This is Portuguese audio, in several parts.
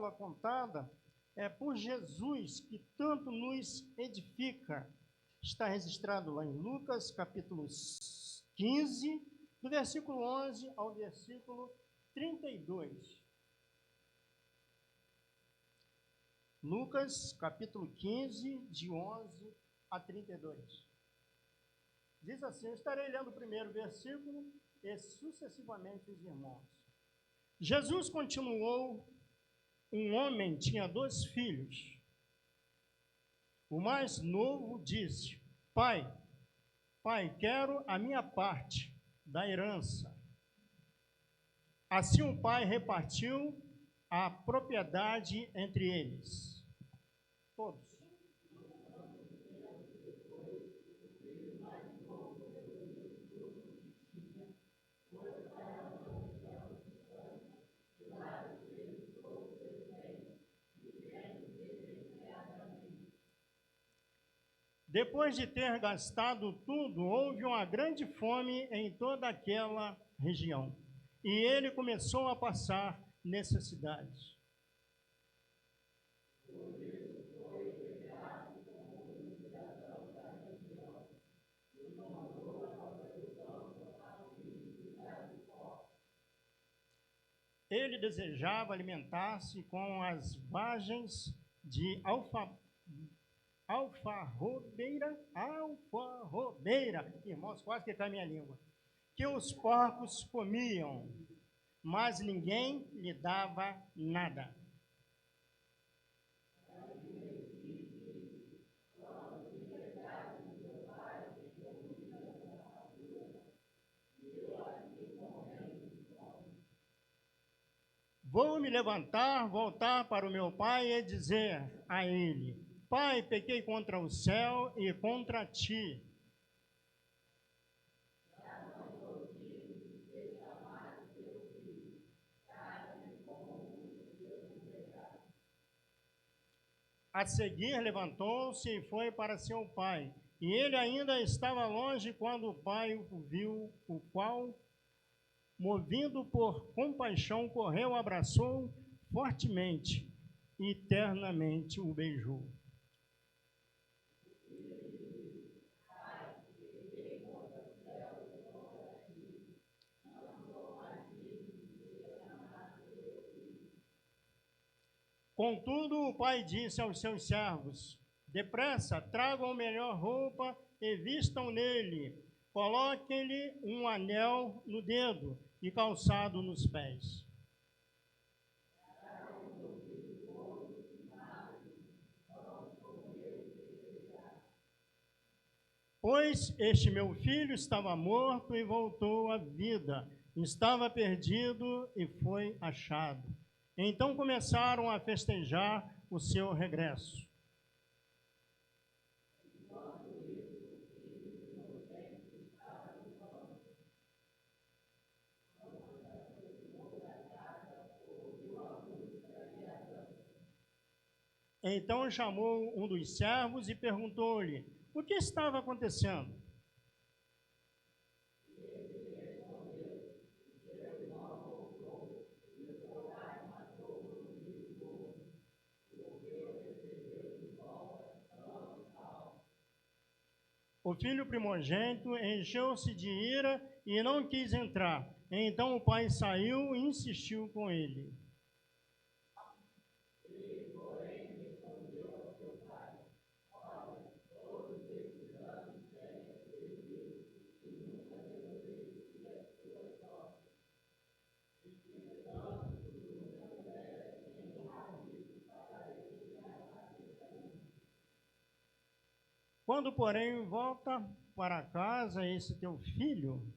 parábola contada por Jesus, que tanto nos edifica. Está registrado lá em Lucas, capítulo 15, do versículo 11 ao versículo 32. Lucas, capítulo 15, de 11 a 32. Diz assim, eu estarei lendo o primeiro versículo e sucessivamente os irmãos. Jesus continuou, um homem tinha 2 filhos. O mais novo disse, Pai, quero a minha parte da herança. Assim o pai repartiu a propriedade entre eles. Todos. Depois de ter gastado tudo, houve uma grande fome em toda aquela região. E ele começou a passar necessidades. Ele desejava alimentar-se com as vagens de alfarrobeira, irmãos, quase que cai minha língua, que os porcos comiam, mas ninguém lhe dava nada. Vou me levantar, voltar para o meu pai e dizer a ele, Pai, pequei contra o céu e contra ti. A seguir levantou-se e foi para seu pai. E ele ainda estava longe quando o pai o viu, o qual, movido por compaixão, correu, abraçou fortemente e ternamente o beijou. Contudo, o pai disse aos seus servos, depressa, tragam a melhor roupa e vistam nele, coloquem-lhe um anel no dedo e calçado nos pés. Pois este meu filho estava morto e voltou à vida, estava perdido e foi achado. Então começaram a festejar o seu regresso. Então chamou um dos servos e perguntou-lhe, o que estava acontecendo? O filho primogênito encheu-se de ira e não quis entrar. Então o pai saiu e insistiu com ele. Quando, porém, volta para casa esse teu filho,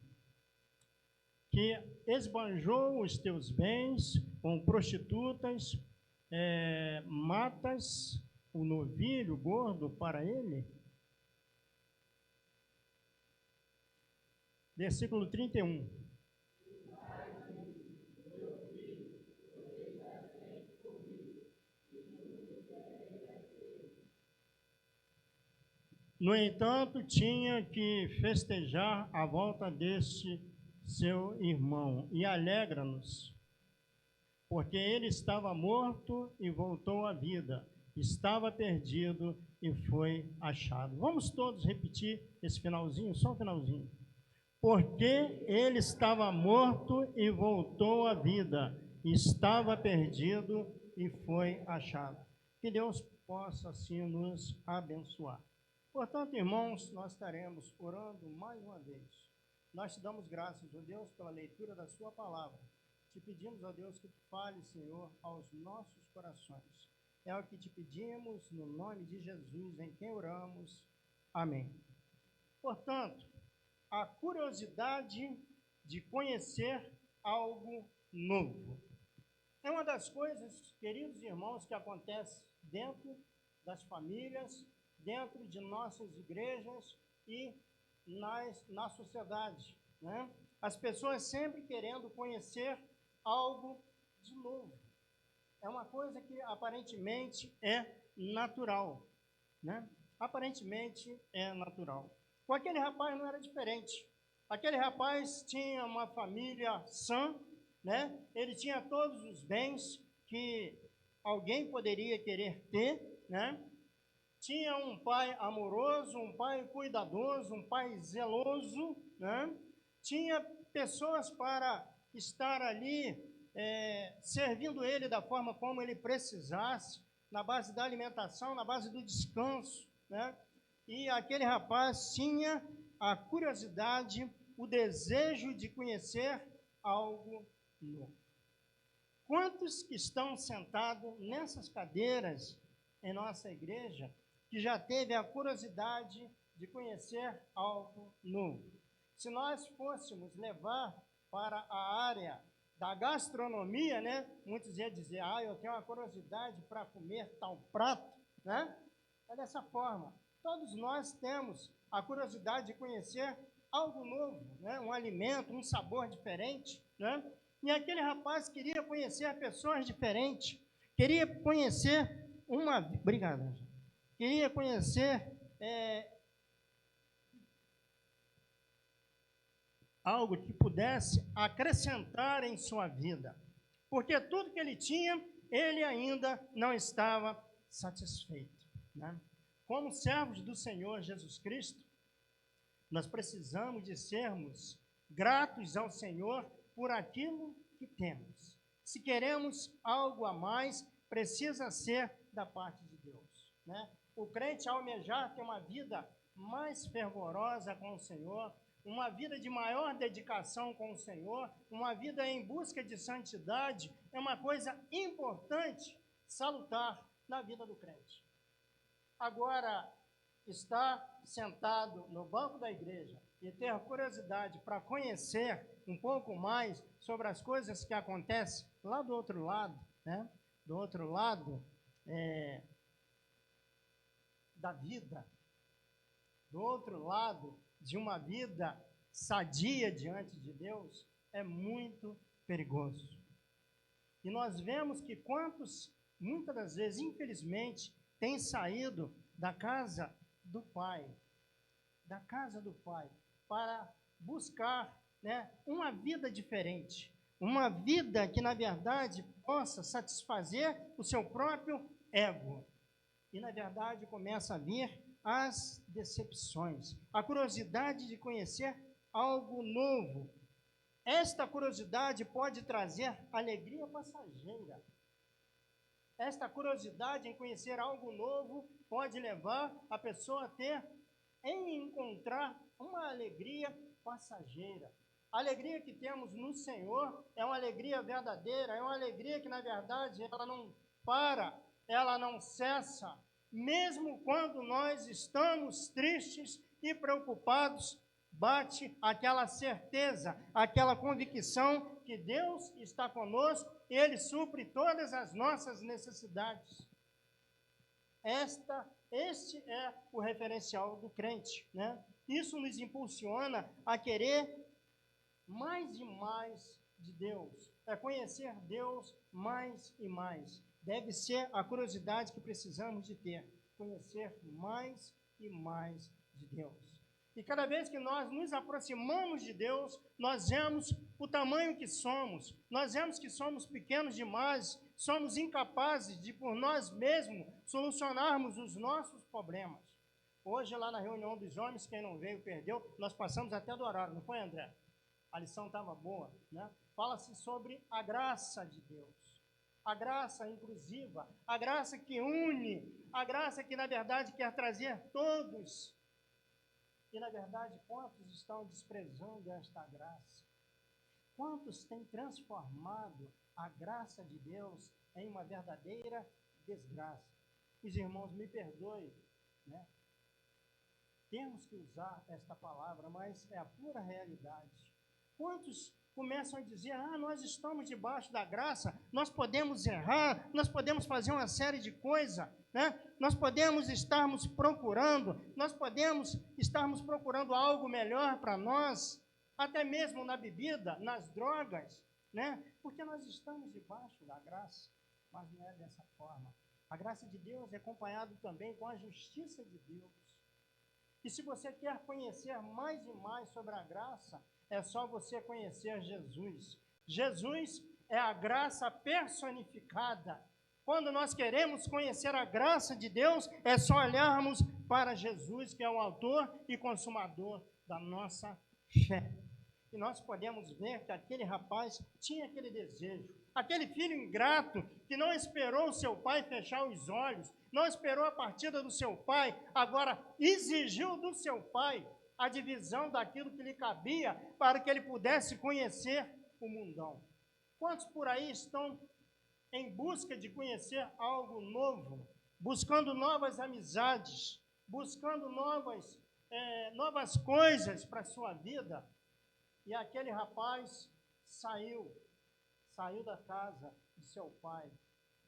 que esbanjou os teus bens com prostitutas, matas o novilho gordo para ele? Versículo 31. No entanto, tinha que festejar a volta deste seu irmão, e alegra-nos, porque ele estava morto e voltou à vida, estava perdido e foi achado. Vamos todos repetir esse finalzinho, só o finalzinho. Porque ele estava morto e voltou à vida, estava perdido e foi achado. Que Deus possa assim nos abençoar. Portanto, irmãos, nós estaremos orando mais uma vez. Nós te damos graças, ó Deus, pela leitura da sua palavra. Te pedimos, ó Deus, que tu fale, Senhor, aos nossos corações. É o que te pedimos no nome de Jesus, em quem oramos. Amém. Portanto, a curiosidade de conhecer algo novo. É uma das coisas, queridos irmãos, que acontece dentro das famílias, dentro de nossas igrejas e na sociedade, né? As pessoas sempre querendo conhecer algo de novo. É uma coisa que aparentemente é natural, né? Aparentemente é natural. Com aquele rapaz não era diferente. Aquele rapaz tinha uma família sã, né? Ele tinha todos os bens que alguém poderia querer ter, né? Tinha um pai amoroso, um pai cuidadoso, um pai zeloso, né? Tinha pessoas para estar ali servindo ele da forma como ele precisasse, na base da alimentação, na base do descanso, né? E aquele rapaz tinha a curiosidade, o desejo de conhecer algo novo. Quantos que estão sentados nessas cadeiras em nossa igreja que já teve a curiosidade de conhecer algo novo? Se nós fôssemos levar para a área da gastronomia, né? Muitos iam dizer, eu tenho uma curiosidade para comer tal prato, né? É dessa forma. Todos nós temos a curiosidade de conhecer algo novo, né? Um alimento, um sabor diferente, né? E aquele rapaz queria conhecer pessoas diferentes, queria conhecer Obrigado. Queria conhecer algo que pudesse acrescentar em sua vida, porque tudo que ele tinha, ele ainda não estava satisfeito, né? Como servos do Senhor Jesus Cristo, nós precisamos de sermos gratos ao Senhor por aquilo que temos. Se queremos algo a mais, precisa ser da parte de Deus, né? O crente almejar ter uma vida mais fervorosa com o Senhor, uma vida de maior dedicação com o Senhor, uma vida em busca de santidade, é uma coisa importante, salutar na vida do crente. Agora, estar sentado no banco da igreja e ter curiosidade para conhecer um pouco mais sobre as coisas que acontecem lá do outro lado, né? Do outro lado da vida, do outro lado de uma vida sadia diante de Deus, é muito perigoso. E nós vemos que quantos, muitas das vezes, infelizmente, têm saído da casa do Pai, para buscar, né, uma vida diferente, uma vida que, na verdade, possa satisfazer o seu próprio ego. E, na verdade, começa a vir as decepções, a curiosidade de conhecer algo novo. Esta curiosidade pode trazer alegria passageira. Esta curiosidade em conhecer algo novo pode levar a pessoa a encontrar uma alegria passageira. A alegria que temos no Senhor é uma alegria verdadeira, é uma alegria que, na verdade, ela não para, ela não cessa. Mesmo quando nós estamos tristes e preocupados, bate aquela certeza, aquela convicção que Deus está conosco e Ele supre todas as nossas necessidades. Este é o referencial do crente, né? Isso nos impulsiona a querer mais e mais de Deus, a conhecer Deus mais e mais. Deve ser a curiosidade que precisamos de ter, conhecer mais e mais de Deus. E cada vez que nós nos aproximamos de Deus, nós vemos o tamanho que somos, nós vemos que somos pequenos demais, somos incapazes de, por nós mesmos, solucionarmos os nossos problemas. Hoje, lá na reunião dos homens, quem não veio, perdeu, nós passamos até do horário, não foi, André? A lição estava boa, né? Fala-se sobre a graça de Deus, a graça inclusiva, a graça que une, a graça que, na verdade, quer trazer todos. E, na verdade, quantos estão desprezando esta graça? Quantos têm transformado a graça de Deus em uma verdadeira desgraça? Os irmãos, me perdoem, né? Temos que usar esta palavra, mas é a pura realidade. Quantos começam a dizer, nós estamos debaixo da graça, nós podemos errar, nós podemos fazer uma série de coisas, né? Nós podemos estarmos procurando algo melhor para nós, até mesmo na bebida, nas drogas, né? Porque nós estamos debaixo da graça, mas não é dessa forma. A graça de Deus é acompanhada também com a justiça de Deus. E se você quer conhecer mais e mais sobre a graça, é só você conhecer Jesus. Jesus é a graça personificada. Quando nós queremos conhecer a graça de Deus, é só olharmos para Jesus, que é o autor e consumador da nossa fé. E nós podemos ver que aquele rapaz tinha aquele desejo. Aquele filho ingrato que não esperou o seu pai fechar os olhos, não esperou a partida do seu pai, agora exigiu do seu pai a divisão daquilo que lhe cabia para que ele pudesse conhecer o mundão. Quantos por aí estão em busca de conhecer algo novo, buscando novas amizades, buscando novas coisas para a sua vida? E aquele rapaz saiu da casa de seu pai.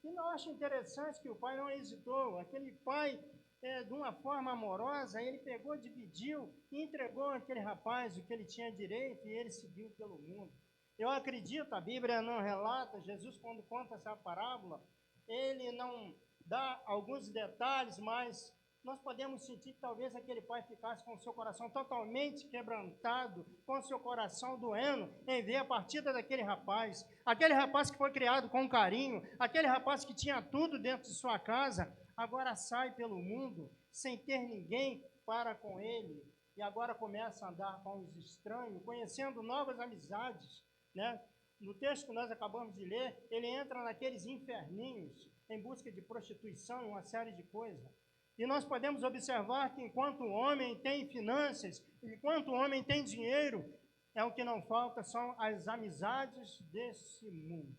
E eu acho interessante que o pai não hesitou. Aquele pai, de uma forma amorosa, ele pegou, dividiu e entregou àquele rapaz o que ele tinha direito e ele seguiu pelo mundo. Eu acredito, a Bíblia não relata, Jesus quando conta essa parábola, ele não dá alguns detalhes, mas nós podemos sentir que talvez aquele pai ficasse com o seu coração totalmente quebrantado, com o seu coração doendo, em ver a partida daquele rapaz. Aquele rapaz que foi criado com carinho, aquele rapaz que tinha tudo dentro de sua casa, agora sai pelo mundo sem ter ninguém para com ele. E agora começa a andar com os estranhos, conhecendo novas amizades, né? No texto que nós acabamos de ler, ele entra naqueles inferninhos em busca de prostituição e uma série de coisas. E nós podemos observar que enquanto o homem tem finanças, enquanto o homem tem dinheiro, o que não falta são as amizades desse mundo.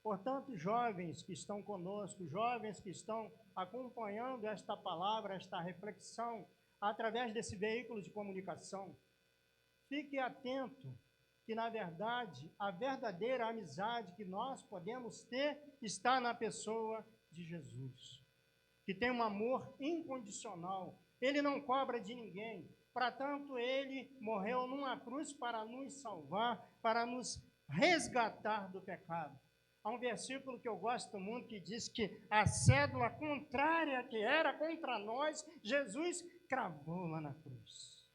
Portanto, jovens que estão conosco, jovens que estão acompanhando esta palavra, esta reflexão, através desse veículo de comunicação, fique atento que, na verdade, a verdadeira amizade que nós podemos ter está na pessoa de Jesus, que tem um amor incondicional. Ele não cobra de ninguém. Para tanto, ele morreu numa cruz para nos salvar, para nos resgatar do pecado. Há um versículo que eu gosto muito que diz que a cédula contrária que era contra nós, Jesus cravou lá na cruz.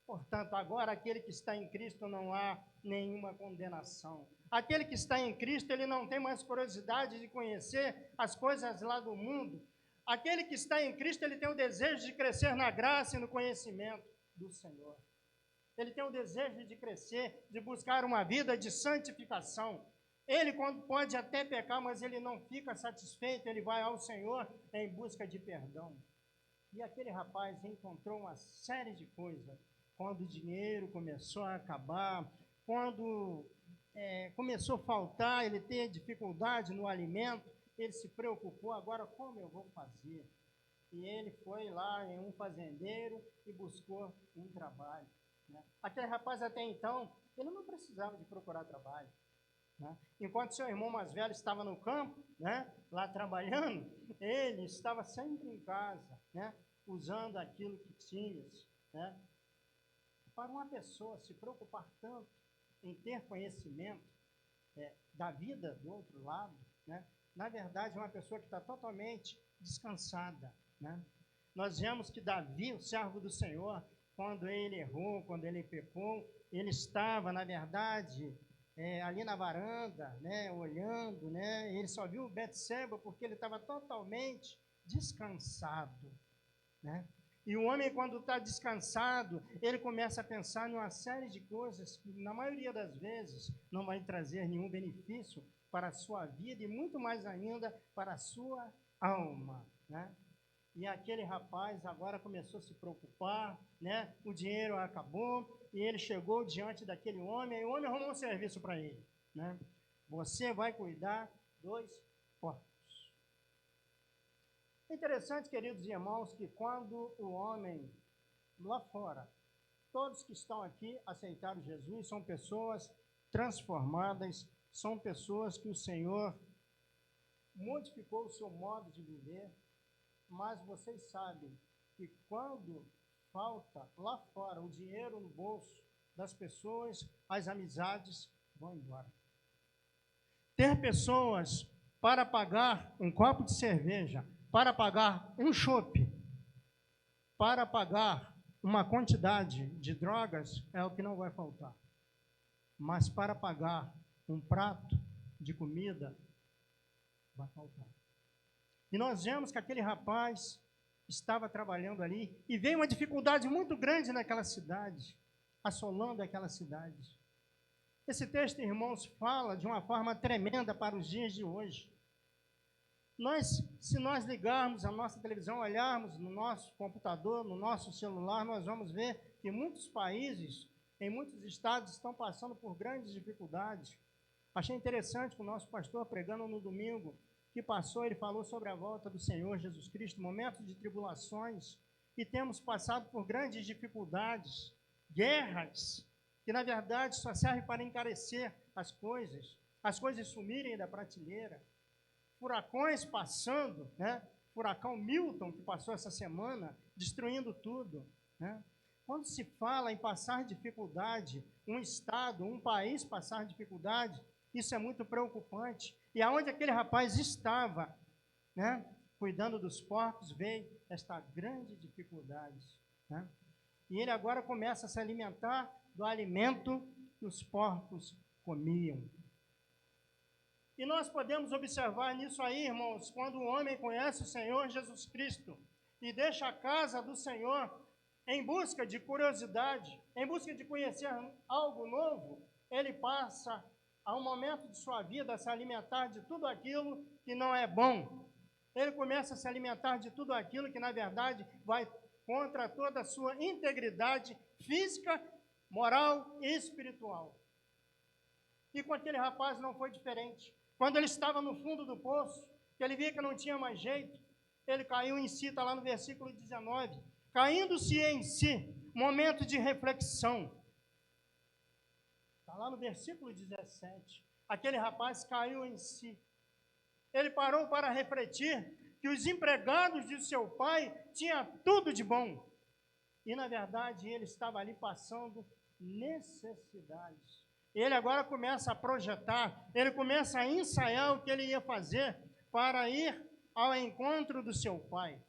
Portanto, agora aquele que está em Cristo não há nenhuma condenação. Aquele que está em Cristo, ele não tem mais curiosidade de conhecer as coisas lá do mundo. Aquele que está em Cristo, ele tem o desejo de crescer na graça e no conhecimento do Senhor. Ele tem o desejo de crescer, de buscar uma vida de santificação. Ele, quando pode até pecar, mas ele não fica satisfeito, ele vai ao Senhor em busca de perdão. E aquele rapaz encontrou uma série de coisas. Quando o dinheiro começou a acabar, quando começou a faltar, ele ter dificuldade no alimento, ele se preocupou, agora como eu vou fazer? E ele foi lá em um fazendeiro e buscou um trabalho, né? Aquele rapaz até então, ele não precisava de procurar trabalho, né? Enquanto seu irmão mais velho estava no campo, né, lá trabalhando, ele estava sempre em casa, né, usando aquilo que tinha, né? Para uma pessoa se preocupar tanto em ter conhecimento da vida do outro lado, né? Na verdade, é uma pessoa que está totalmente descansada, né? Nós vemos que Davi, o servo do Senhor, quando ele errou, quando ele pecou, ele estava, na verdade, ali na varanda, né, olhando, né, ele só viu Betseba porque ele estava totalmente descansado, né? E o homem, quando está descansado, ele começa a pensar em uma série de coisas que, na maioria das vezes, não vai trazer nenhum benefício para a sua vida e muito mais ainda para a sua alma, né? E aquele rapaz agora começou a se preocupar, né? O dinheiro acabou e ele chegou diante daquele homem e o homem arrumou um serviço para ele, né? Você vai cuidar dos porcos. É interessante, queridos irmãos, que quando o homem lá fora, todos que estão aqui aceitaram Jesus, são pessoas transformadas, são pessoas que o Senhor modificou o seu modo de viver, mas vocês sabem que quando falta lá fora o dinheiro no bolso das pessoas, as amizades vão embora. Ter pessoas para pagar um copo de cerveja, para pagar um chopp, para pagar uma quantidade de drogas é o que não vai faltar. Mas para pagar um prato de comida, vai faltar. E nós vemos que aquele rapaz estava trabalhando ali e veio uma dificuldade muito grande naquela cidade, assolando aquela cidade. Esse texto, irmãos, fala de uma forma tremenda para os dias de hoje. Se nós ligarmos a nossa televisão, olharmos no nosso computador, no nosso celular, nós vamos ver que muitos países, em muitos estados, estão passando por grandes dificuldades. Achei interessante que o nosso pastor, pregando no domingo que passou, ele falou sobre a volta do Senhor Jesus Cristo, momentos de tribulações, e temos passado por grandes dificuldades, guerras, que na verdade só servem para encarecer as coisas sumirem da prateleira, furacões passando, né? Furacão Milton, que passou essa semana, destruindo tudo, né? Quando se fala em passar dificuldade, um estado, um país passar dificuldade, isso é muito preocupante. E aonde aquele rapaz estava, né, cuidando dos porcos, veio esta grande dificuldade, né? E ele agora começa a se alimentar do alimento que os porcos comiam. E nós podemos observar nisso aí, irmãos, quando o homem conhece o Senhor Jesus Cristo e deixa a casa do Senhor em busca de curiosidade, em busca de conhecer algo novo, ele passa a um momento de sua vida a se alimentar de tudo aquilo que não é bom. Ele começa a se alimentar de tudo aquilo que, na verdade, vai contra toda a sua integridade física, moral e espiritual. E com aquele rapaz não foi diferente. Quando ele estava no fundo do poço, que ele via que não tinha mais jeito, ele caiu em si, está lá no versículo 19. Caindo-se em si, momento de reflexão. Está lá no versículo 17. Aquele rapaz caiu em si. Ele parou para refletir que os empregados de seu pai tinham tudo de bom. E, na verdade, ele estava ali passando necessidades. Ele agora começa a projetar, ele começa a ensaiar o que ele ia fazer para ir ao encontro do seu pai.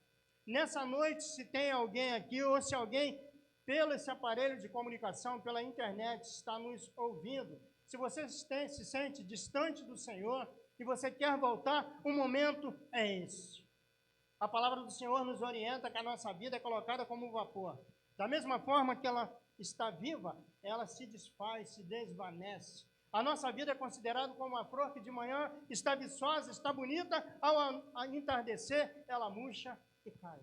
Nessa noite, se tem alguém aqui, ou se alguém, pelo esse aparelho de comunicação, pela internet, está nos ouvindo, se você se sente distante do Senhor e você quer voltar, o momento é esse. A palavra do Senhor nos orienta que a nossa vida é colocada como um vapor. Da mesma forma que ela está viva, ela se desfaz, se desvanece. A nossa vida é considerada como uma flor que de manhã está viçosa, está bonita, ao entardecer ela murcha e cai.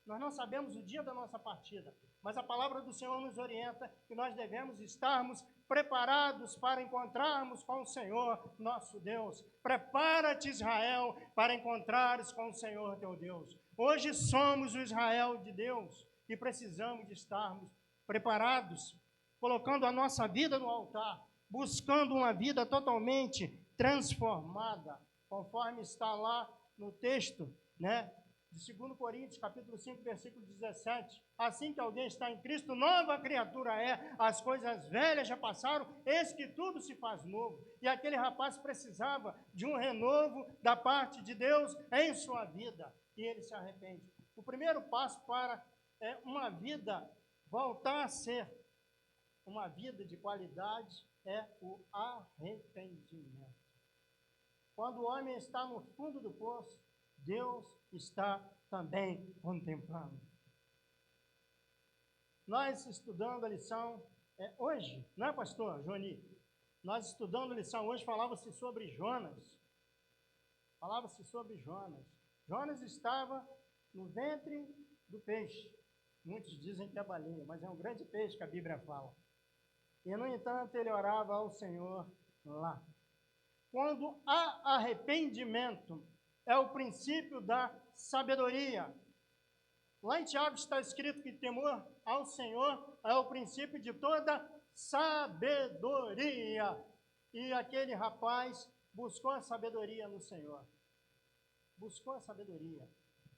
Nós não sabemos o dia da nossa partida, mas a palavra do Senhor nos orienta que nós devemos estarmos preparados para encontrarmos com o Senhor, nosso Deus. Prepara-te, Israel, para encontrares com o Senhor, teu Deus. Hoje somos o Israel de Deus e precisamos de estarmos preparados, colocando a nossa vida no altar, buscando uma vida totalmente transformada, conforme está lá no texto, né, de 2 Coríntios, capítulo 5, versículo 17. Assim que alguém está em Cristo, nova criatura é, as coisas velhas já passaram, eis que tudo se faz novo. E aquele rapaz precisava de um renovo da parte de Deus em sua vida, e ele se arrepende. O primeiro passo para uma vida voltar a ser uma vida de qualidade é o arrependimento. Quando o homem está no fundo do poço, Deus está também contemplando. Nós estudando a lição hoje, não é, pastor Joani? Nós estudando a lição hoje, falava-se sobre Jonas. Falava-se sobre Jonas. Jonas estava no ventre do peixe. Muitos dizem que é baleia, mas é um grande peixe que a Bíblia fala. E, no entanto, ele orava ao Senhor lá. Quando há arrependimento, é o princípio da sabedoria. Lá em Tiago está escrito que temor ao Senhor é o princípio de toda sabedoria. E aquele rapaz buscou a sabedoria no Senhor. Buscou a sabedoria.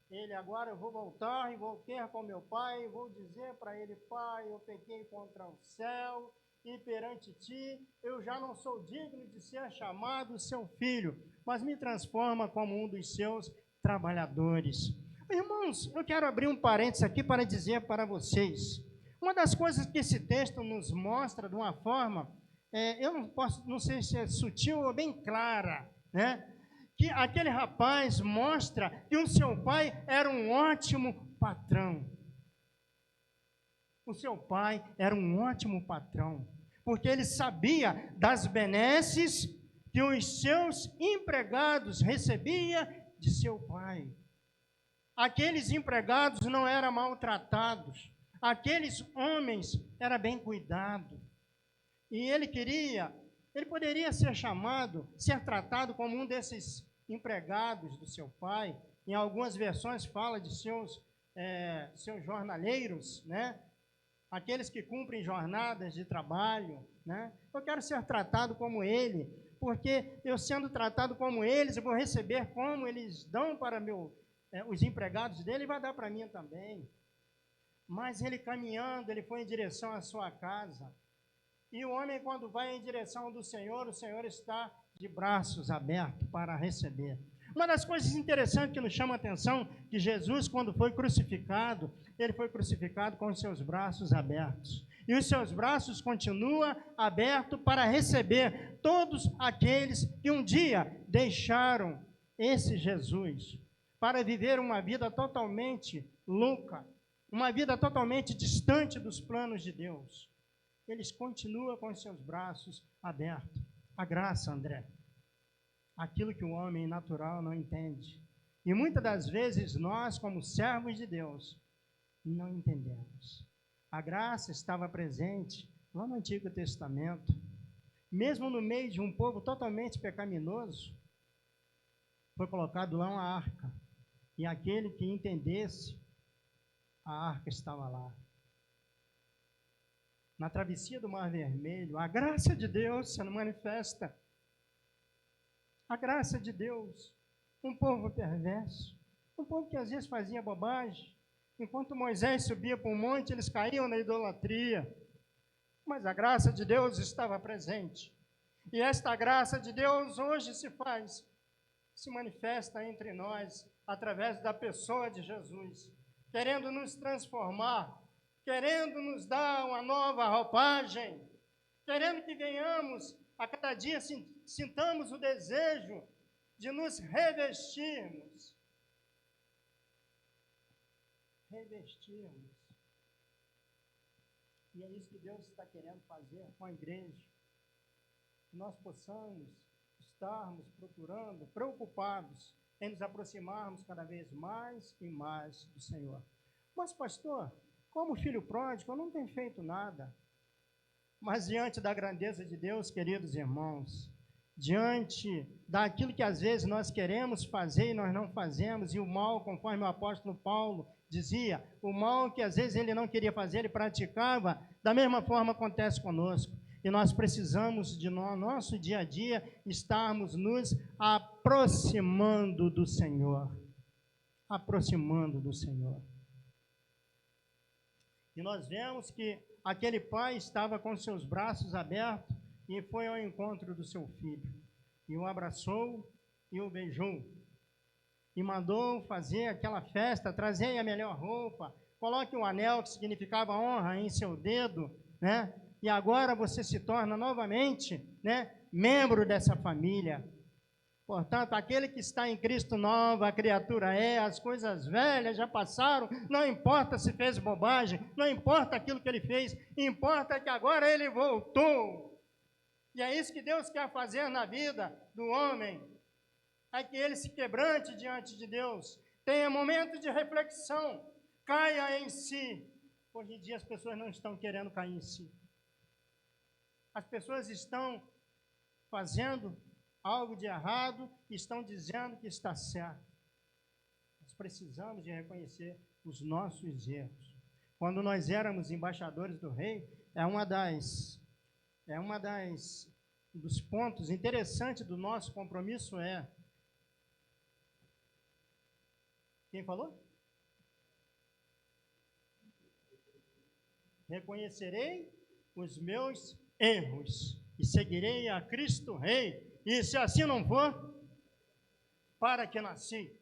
Ele, agora eu vou voltar e vou ter com meu pai, e vou dizer para ele: pai, eu pequei contra o céu, e perante ti, eu já não sou digno de ser chamado seu filho, mas me transforma como um dos seus trabalhadores. Irmãos, eu quero abrir um parênteses aqui para dizer para vocês, uma das coisas que esse texto nos mostra de uma forma, não sei se é sutil ou bem clara, né? Que aquele rapaz mostra que o seu pai era um ótimo patrão. O seu pai era um ótimo patrão, porque ele sabia das benesses que os seus empregados recebiam de seu pai. Aqueles empregados não eram maltratados, aqueles homens eram bem cuidados. E ele poderia ser chamado, ser tratado como um desses empregados do seu pai. Em algumas versões fala de seus jornaleiros, né? Aqueles que cumprem jornadas de trabalho, né? Eu quero ser tratado como ele, porque eu sendo tratado como eles, eu vou receber como eles dão para os empregados dele, e vai dar para mim também. Mas ele caminhando, ele foi em direção à sua casa. E o homem, quando vai em direção do Senhor, o Senhor está de braços abertos para receber. Uma das coisas interessantes que nos chama a atenção, que Jesus, quando foi crucificado, ele foi crucificado com os seus braços abertos. E os seus braços continuam abertos para receber todos aqueles que um dia deixaram esse Jesus, para viver uma vida totalmente louca, uma vida totalmente distante dos planos de Deus. Eles continuam com os seus braços abertos. A graça, André, aquilo que o homem natural não entende. E muitas das vezes nós, como servos de Deus, não entendemos. A graça estava presente lá no Antigo Testamento. Mesmo no meio de um povo totalmente pecaminoso, foi colocado lá uma arca. E aquele que entendesse, a arca estava lá. Na travessia do Mar Vermelho, a graça de Deus se manifesta. A graça de Deus, um povo perverso, um povo que às vezes fazia bobagem. Enquanto Moisés subia para o monte, eles caíam na idolatria. Mas a graça de Deus estava presente. E esta graça de Deus hoje se manifesta entre nós, através da pessoa de Jesus, querendo nos transformar, querendo nos dar uma nova roupagem, querendo que venhamos a cada dia sintamos o desejo de nos revestirmos. E é isso que Deus está querendo fazer com a igreja. Que nós possamos estarmos procurando, preocupados em nos aproximarmos cada vez mais e mais do Senhor. Mas, pastor, como filho pródigo, eu não tenho feito nada. Mas diante da grandeza de Deus, queridos irmãos, diante daquilo que às vezes nós queremos fazer e nós não fazemos, e o mal, conforme o apóstolo Paulo dizia, o mal que às vezes ele não queria fazer, ele praticava, da mesma forma acontece conosco. E nós precisamos, no nosso dia a dia, estarmos nos aproximando do Senhor. Aproximando do Senhor. E nós vemos que aquele pai estava com seus braços abertos e foi ao encontro do seu filho. E o abraçou e o beijou. E mandou fazer aquela festa, trazer a melhor roupa, coloque um anel que significava honra em seu dedo, né? E agora você se torna novamente, né, membro dessa família. Portanto, aquele que está em Cristo, nova criatura é, as coisas velhas já passaram, não importa se fez bobagem, não importa aquilo que ele fez, importa que agora ele voltou. E é isso que Deus quer fazer na vida do homem, é que ele se quebrante diante de Deus, tenha momento de reflexão, caia em si. Hoje em dia as pessoas não estão querendo cair em si. As pessoas estão fazendo algo de errado e estão dizendo que está certo. Nós precisamos de reconhecer os nossos erros. Quando nós éramos embaixadores do rei, dos pontos interessantes do nosso compromisso é... Quem falou? Reconhecerei os meus erros e seguirei a Cristo Rei. E se assim não for, para que nasci?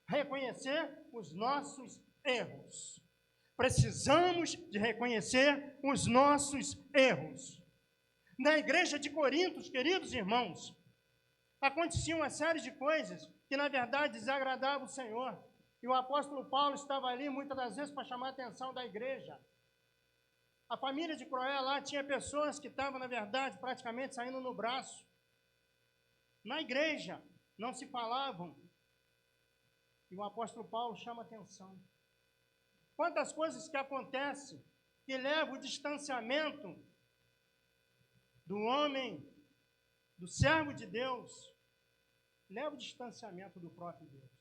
Reconhecer os nossos erros. Precisamos de reconhecer os nossos erros. Na igreja de Corinto, queridos irmãos, acontecia uma série de coisas que, na verdade, desagradavam o Senhor. E o apóstolo Paulo estava ali, muitas das vezes, para chamar a atenção da igreja. A família de Cloé lá tinha pessoas que estavam, na verdade, praticamente saindo no braço. Na igreja, não se falavam. E o apóstolo Paulo chama atenção. Quantas coisas que acontecem que levam o distanciamento do homem, do servo de Deus, leva o distanciamento do próprio Deus.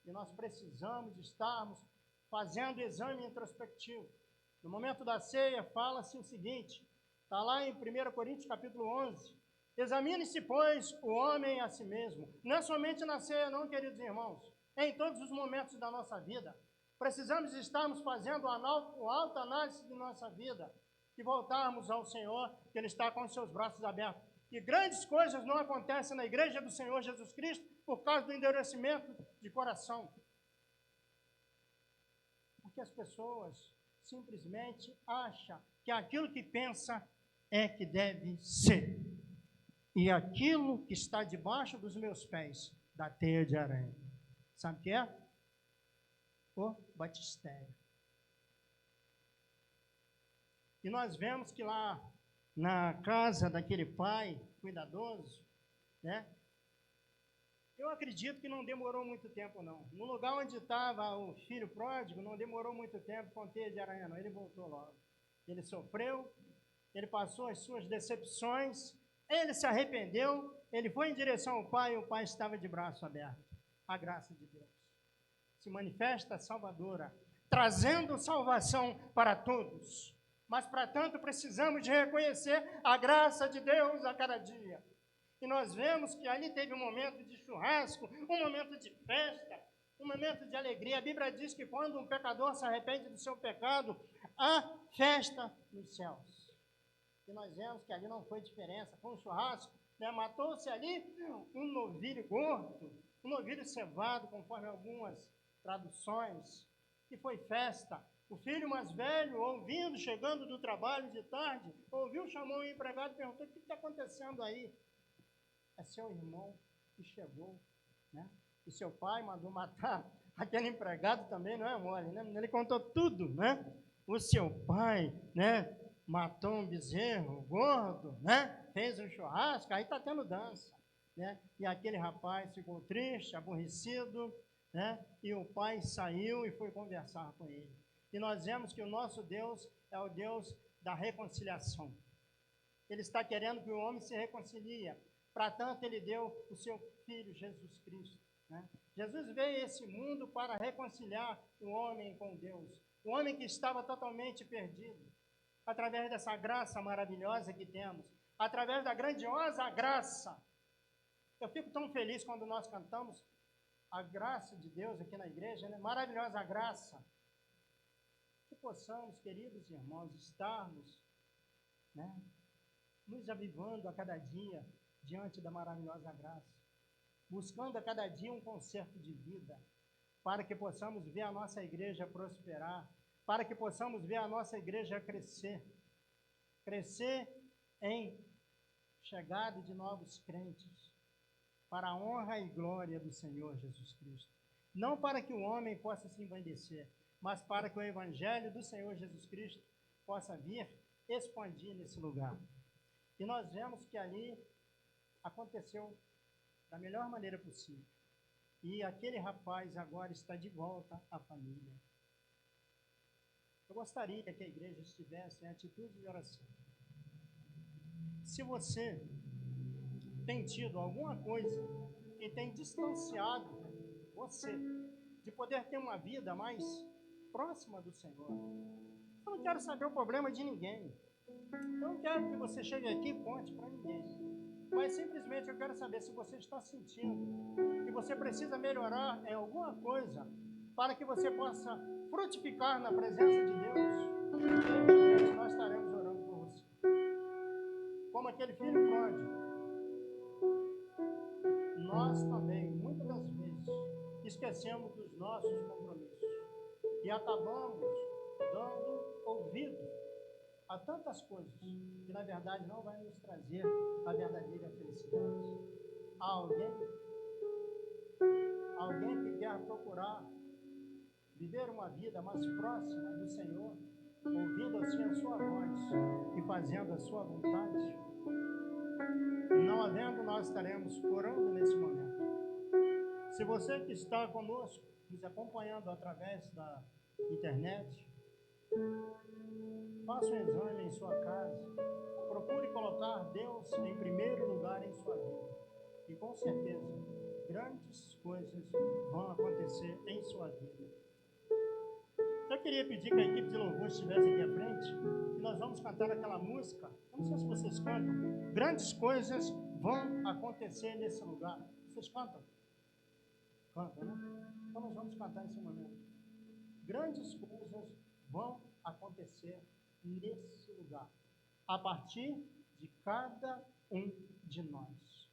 E nós precisamos estarmos fazendo exame introspectivo. No momento da ceia, fala-se o seguinte, está lá em 1 Coríntios capítulo 11, examine-se, pois, o homem a si mesmo. Não é somente na ceia, não, queridos irmãos. É em todos os momentos da nossa vida. Precisamos estarmos fazendo uma autoanálise de nossa vida e voltarmos ao Senhor, que Ele está com os seus braços abertos. E grandes coisas não acontecem na igreja do Senhor Jesus Cristo por causa do endurecimento de coração. Porque as pessoas simplesmente acham que aquilo que pensa é que deve ser. E aquilo que está debaixo dos meus pés, da teia de aranha. Sabe o que é? O batistério. E nós vemos que lá na casa daquele pai cuidadoso, né? Eu acredito que não demorou muito tempo, não. No lugar onde estava o filho pródigo, não demorou muito tempo com teia de aranha, não. Ele voltou logo. Ele sofreu, ele passou as suas decepções, ele se arrependeu, ele foi em direção ao pai e o pai estava de braço aberto. A graça de Deus se manifesta salvadora, trazendo salvação para todos. Mas, para tanto, precisamos de reconhecer a graça de Deus a cada dia. E nós vemos que ali teve um momento de churrasco, um momento de festa, um momento de alegria. A Bíblia diz que quando um pecador se arrepende do seu pecado, há festa nos céus. E nós vemos que ali não foi diferença, foi um churrasco, né? Matou-se ali um novilho gordo, um novilho cevado, conforme algumas traduções, e foi festa. O filho mais velho, ouvindo, chegando do trabalho de tarde, ouviu, chamou o empregado e perguntou: o que está acontecendo aí? É seu irmão que chegou, né? E seu pai mandou matar aquele empregado também, não é mole, né? Ele contou tudo, né? O seu pai, né, matou um bezerro gordo, né? Fez um churrasco, aí está tendo dança, né? E aquele rapaz ficou triste, aborrecido, né? E o pai saiu e foi conversar com ele. E nós vemos que o nosso Deus é o Deus da reconciliação. Ele está querendo que o homem se reconcilie. Para tanto, ele deu o seu Filho, Jesus Cristo, né? Jesus veio a esse mundo para reconciliar o homem com Deus. O homem que estava totalmente perdido. Através dessa graça maravilhosa que temos. Através da grandiosa graça. Eu fico tão feliz quando nós cantamos a graça de Deus aqui na igreja, né? Maravilhosa graça. Que possamos, queridos irmãos, estarmos, né, nos avivando a cada dia diante da maravilhosa graça, buscando a cada dia um conserto de vida, para que possamos ver a nossa igreja prosperar, para que possamos ver a nossa igreja crescer em chegada de novos crentes, para a honra e glória do Senhor Jesus Cristo. Não para que o homem possa se engrandecer, mas para que o evangelho do Senhor Jesus Cristo possa vir expandir nesse lugar. E nós vemos que ali aconteceu da melhor maneira possível. E aquele rapaz agora está de volta à família. Eu gostaria que a igreja estivesse em atitude de oração. Se você tem tido alguma coisa que tem distanciado você de poder ter uma vida mais próxima do Senhor, eu não quero saber o problema de ninguém. Eu não quero que você chegue aqui e conte para ninguém. Mas simplesmente eu quero saber se você está sentindo que você precisa melhorar em alguma coisa para que você possa frutificar na presença de Deus. Nós estaremos orando por você. Como aquele filho pródigo, nós também, muitas das vezes, esquecemos dos nossos compromissos e acabamos dando ouvido a tantas coisas que, na verdade, não vai nos trazer a verdadeira felicidade. Há alguém que quer procurar viver uma vida mais próxima do Senhor, ouvindo assim a sua voz e fazendo a sua vontade? Não havendo, nós estaremos orando nesse momento. Se você que está conosco, nos acompanhando através da internet, faça um exame em sua casa, procure colocar Deus em primeiro lugar em sua vida. E com certeza, grandes coisas vão acontecer em sua vida. Eu queria pedir que a equipe de louvor estivesse aqui à frente, e nós vamos cantar aquela música. Eu não sei se vocês cantam. Grandes coisas vão acontecer nesse lugar. Vocês cantam? Cantam, né? Então nós vamos cantar nesse momento. Grandes coisas vão acontecer nesse lugar, a partir de cada um de nós.